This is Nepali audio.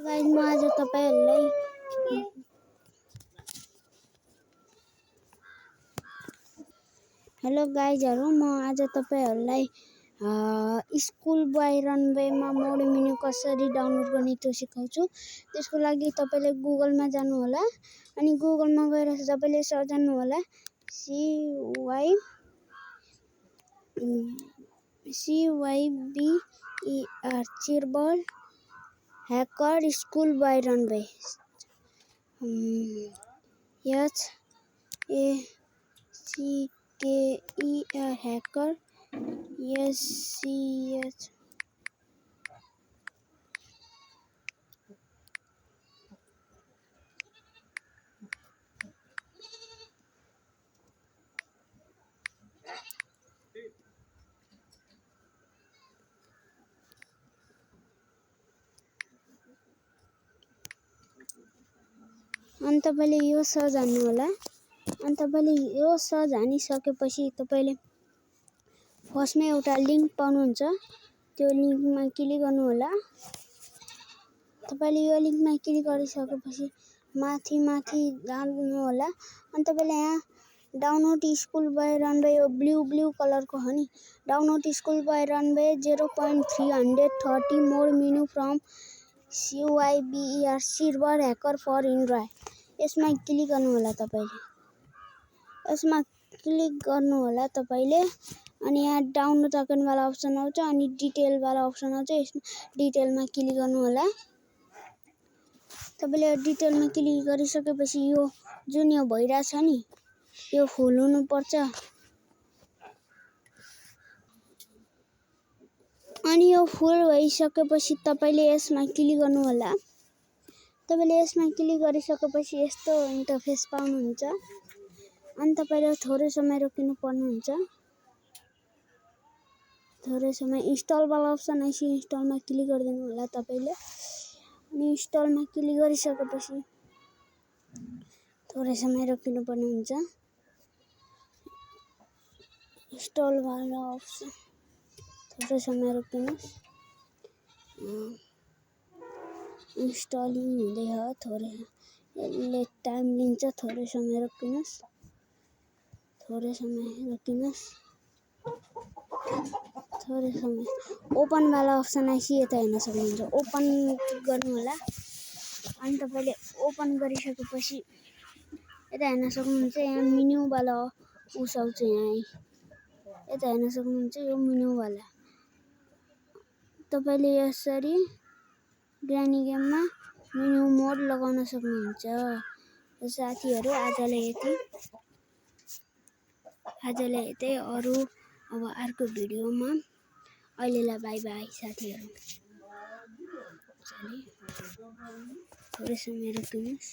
गाइस म आज तपाईहरुलाई हेलो गाइजहरु म आज तपाईहरुलाई स्कुल बाइ रनवेमा मोड मेनु कसरी डाउनलोड गर्ने त्यो सिकाउँछु। त्यसको लागि तपाईले गुगलमा जानु होला अनि गुगलमा गएर तपाईले सर्च गर्नु होला CYBER चिरबल hacker school by runway HACKER hacker SCH अनि तपाईले यो सर्च हान्नु होला। अनि तपाईले यो सर्च हानिसकेपछि तपाईले फर्स्टमा एउटा लिंक पाउनुहुन्छ, त्यो लिंकमा क्लिक गर्नु होला। तपाईले यो लिंकमा क्लिक गरिसकेपछि माथि जानु होला अनि तपाईले यहाँ डाउनलोड स्कुल बाइ रनवे यो ब्लू कलरको हो नि, download school by runway 0.330 mode menu from CYBER चिरबल हैकर फर एन्ड्रोइड। यसमा क्लिक गर्नु होला तपाईले। यसमा क्लिक गर्नु होला तपाईले अनि यहाँ डाउनलोड अकाउन्ट वाला अप्सन आउँछ अनि डिटेल वाला अप्सन आउँछ। यसमा डिटेलमा क्लिक गर्नु होला। तपाईले डिटेलमा क्लिक गरिसकेपछि यो जुन यो भइराछ नि यो फुल हुनु पर्छ। अनि यो फुल भइसकेपछि तपाईले यसमा क्लिक गर्नु होला। तपाईले यसमा क्लिक गरिसकेपछि यस्तो इन्टरफेस पाउनुहुन्छ। अनि तपाईले थोरै समय रोकिनु पर्नुहुन्छ। थोरै समय इन्स्टल वाला अप्सन आइसि इन्स्टलमा क्लिक गरिदिनु होला तपाईले। अनि इन्स्टलमा क्लिक गरिसकेपछि थोरै समय रोकिनु पर्ने हुन्छ। इन्स्टल वाला अप्सन थोरै समय रोकिनुस्। इन्स्टलिङ हुँदै हो, थोरै यसले टाइम लिन्छ, थोरै समय रोकिनुस्। थोरै समय ओपन वाला अप्सन आइसि यता हेर्न सक्नुहुन्छ। ओपन गर्नु होला। अनि तपाईले ओपन गरिसकेपछि यता हेर्न सक्नुहुन्छ। यहाँ मेनु वाला उस आउँछ। यहाँ यता हेर्न सक्नुहुन्छ यो मेनु वाला। तपाईले यसरी ग्रानी गेममा मेनु मोड लगाउन सक्नुहुन्छ। साथीहरु आजलाई यतै अरु अब अर्को भिडियोमा अहिलेलाई बाइ बाइ साथीहरु। थोरै समय रोकिनुस्।